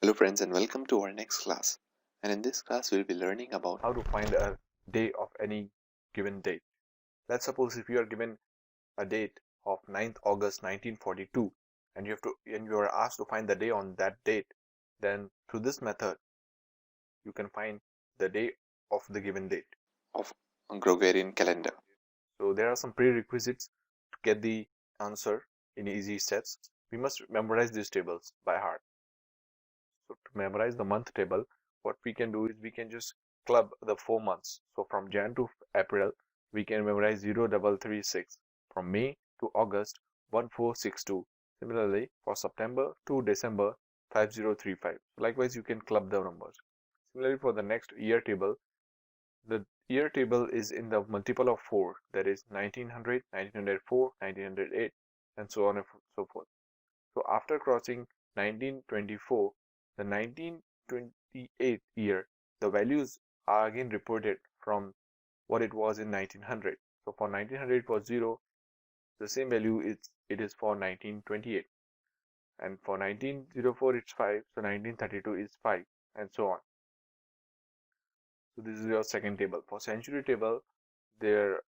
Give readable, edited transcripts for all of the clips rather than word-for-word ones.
Hello friends and welcome to our next class. And in this class we'll be learning about how to find a day of any given date. Let's suppose if you are given a date of 9th August 1942 and you are asked to find the day on that date, then through this method you can find the day of the given date. of Gregorian calendar. So there are some prerequisites to get the answer in easy steps. We must memorize these tables by heart. So to memorize the month table, what we can do is we can just club the 4 months. So from Jan to April, we can memorize 0336. From May to August, 1462. Similarly, for September to December, 5035. Likewise, you can club the numbers. Similarly, for the next year table, the year table is in the multiple of 4, that is 1900, 1904, 1908, and so on and so forth. So after crossing 1924, the 1928 year, the values are again reported from what it was in 1900. So for 1900 it was 0, the same value it is for 1928. And for 1904 it's 5, so 1932 is 5, and so on. So this is your second table. For century table, there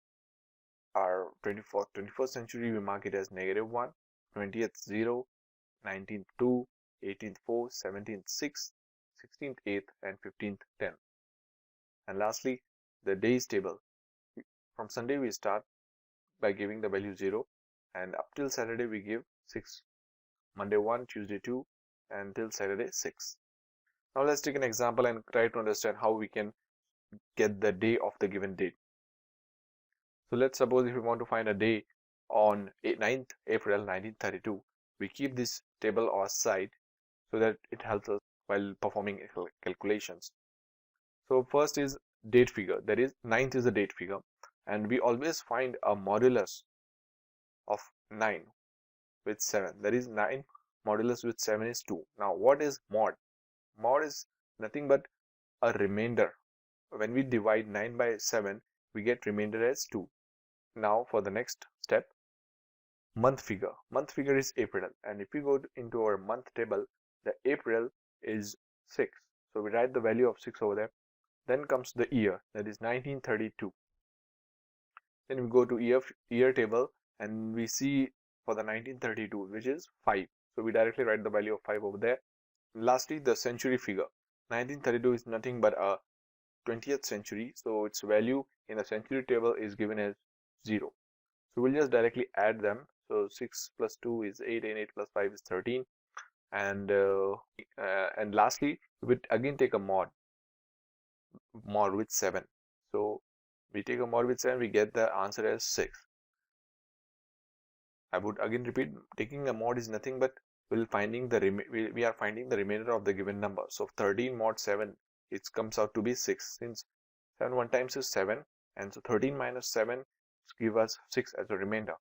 are 21st century, we mark it as -1, 20th 0, 19th 2, 18th 4, 17th 6, 16th 8, and 15th 10. And lastly, the days table. From Sunday we start by giving the value 0, and up till Saturday we give 6. Monday 1, Tuesday 2, and till Saturday 6. Now let's take an example and try to understand how we can get the day of the given date. So let's suppose if we want to find a day on 9th April 1932, we keep this table aside so that it helps us while performing calculations. So first is date figure, that is 9th is the date figure, and we always find a modulus of 9 with 7, that is 9 modulus with 7 is 2. Now what is mod? Mod is nothing but a remainder. When we divide 9 by 7, we get remainder as 2. Now for the next step, month figure. Month figure is April, and if we go into our month table, the April is 6. So we write the value of 6 over there. Then comes the year, that is 1932. Then we go to year table and we see for the 1932, which is 5. So we directly write the value of 5 over there. Lastly, the century figure. 1932 is nothing but a 20th century, so its value in the century table is given as 0. So we'll just directly add them. So 6 plus 2 is 8, and 8 plus 5 is 13. And lastly, we would again take a mod with 7. So we take a mod with 7, we get the answer as 6. I would again repeat, taking a mod is nothing but we are finding the remainder of the given number. So 13 mod 7, it comes out to be 6, since 7 1 times is 7, and so 13 minus 7 give us 6 as a remainder.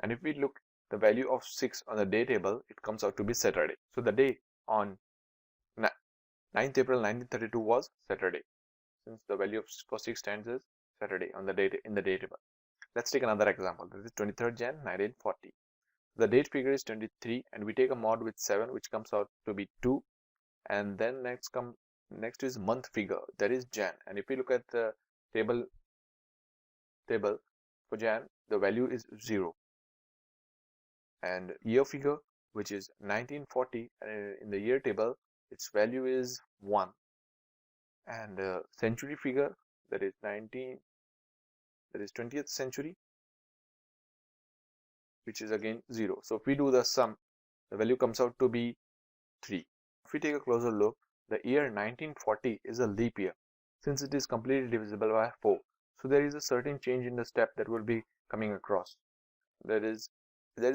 And if we look the value of 6 on the day table, it comes out to be Saturday. So the day on 9th April 1932 was Saturday, since the value for 6 stands as Saturday on the day in the day table. Let's take another example. This is 23rd Jan 1940. The date figure is 23, and we take a mod with 7, which comes out to be 2. And then next is month figure, that is Jan. And if we look at the table for Jan, the value is 0. And year figure, which is 1940, in the year table, its value is 1. And century figure, that is 20th century, which is again 0. So if we do the sum, the value comes out to be 3. If we take a closer look, the year 1940 is a leap year, since it is completely divisible by 4. So there is a certain change in the step that will be coming across. There is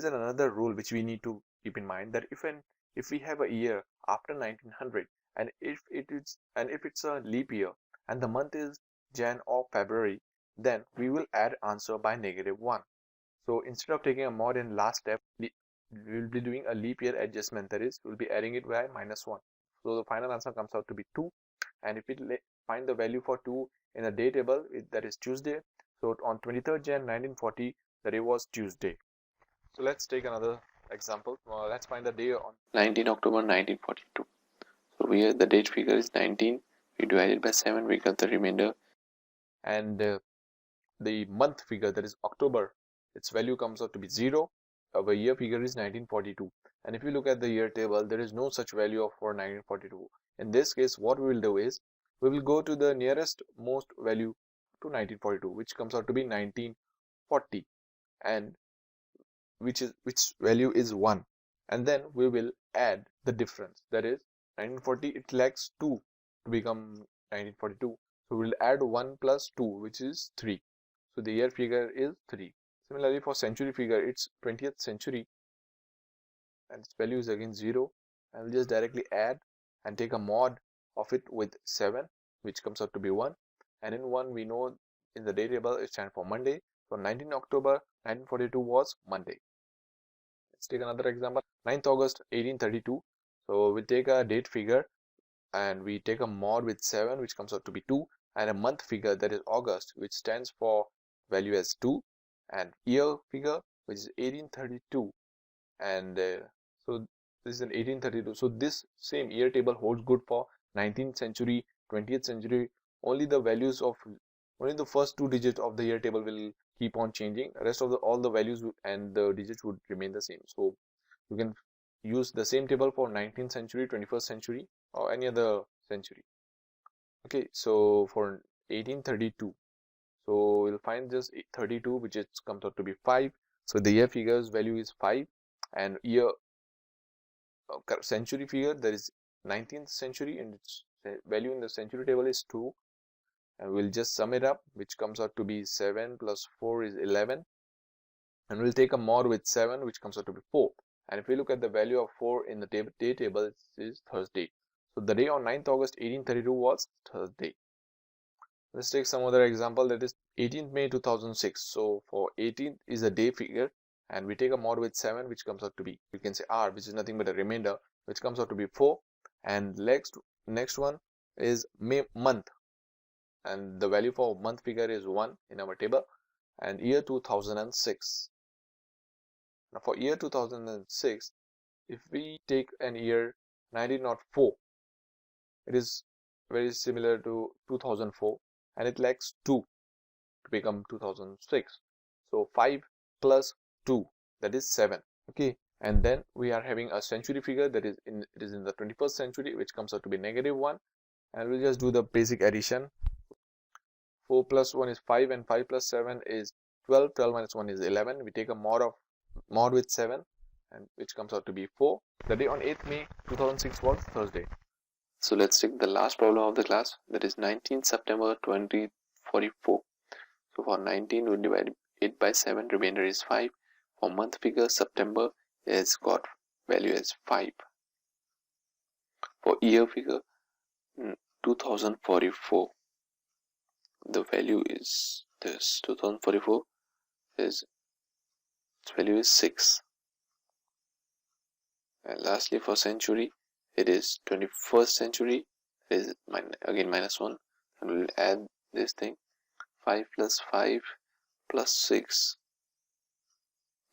another rule which we need to keep in mind, that if we have a year after 1900, and if it's a leap year and the month is Jan or February, then we will add answer by -1. So instead of taking a mod in last step, we will be doing a leap year adjustment, that is, we'll be adding it by -1. So the final answer comes out to be 2. And if we find the value for 2 in the day table, that is Tuesday. So on 23rd Jan 1940, the day was Tuesday. So let's take another example. Let's find the day on 19 October 1942. So here the date figure is 19. We divided by 7, we got the remainder. And the month figure, that is October, its value comes out to be 0. Our year figure is 1942. And if you look at the year table, there is no such value for 1942. In this case, what we will do is, we will go to the nearest most value to 1942, which comes out to be 1940, and which value is 1. And then we will add the difference, that is 1940, it lacks 2 to become 1942. So we will add 1 plus 2, which is 3. So the year figure is 3. Similarly, for century figure, it's 20th century, and its value is again 0. And we'll just directly add and take a mod of it with 7, which comes out to be 1. And in 1, we know in the day table it stands for Monday. So 19 October 1942 was Monday. Let's take another example. 9th August 1832. So we'll take a date figure and we take a mod with 7, which comes out to be 2, and a month figure, that is August, which stands for value as 2, and year figure, which is 1832. And so this is an 1832. So this same year table holds good for 19th century, 20th century. Only the first 2 digits of the year table will keep on changing. The rest of all the values and the digits would remain the same. So you can use the same table for 19th century, 21st century, or any other century. Okay, so for 1832, so we'll find just 32, which comes out to be 5. So the year figure's value is 5, and year century figure, that is 19th century, and its value in the century table is 2. And we'll just sum it up, which comes out to be 7 plus 4 is 11. And we'll take a mod with 7, which comes out to be 4. And if we look at the value of 4 in the day table, it is Thursday. So the day on 9th August 1832 was Thursday. Let's take some other example, that is 18th May 2006. So for 18th is a day figure, and we take a mod with 7, which comes out to be, you can say R, which is nothing but a remainder, which comes out to be 4. And next one is May month, and the value for month figure is 1 in our table, and year 2006. Now for year 2006, if we take an year 1904, it is very similar to 2004, and it lacks 2 to become 2006. So 5 plus 2, that is 7. Okay, and then we are having a century figure, that is it is in the 21st century, which comes out to be -1. And we'll just do the basic addition. 4 plus 1 is 5, and 5 plus 7 is 12. 12 minus 1 is 11. We take a mod with 7, and which comes out to be 4. The day on 8th May 2006 was Thursday. So let's take the last problem of the class, that is 19th September 2044. So for 19, we divide it by 7, remainder is 5. For month figure, September has got value as 5. For year figure, 2044, the value is this. 2044 is, its value is 6. And lastly, for century, it is 21st century, it is again -1, and we will add this thing. 5 plus 5 plus 6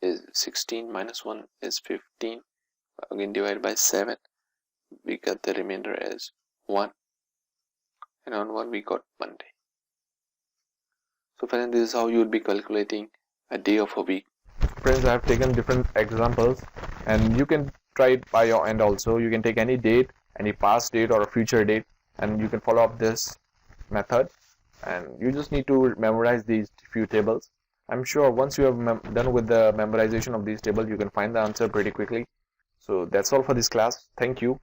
is 16, -1 is 15. Again divided by 7, we got the remainder as 1, and on 1 we got Monday. So friends, this is how you will be calculating a day of a week. Friends, I have taken different examples, and you can try it by your end also. You can take any date, any past date or a future date, and you can follow up this method, and you just need to memorize these few tables. I'm sure once you have done with the memorization of these tables, you can find the answer pretty quickly. So that's all for this class. Thank you.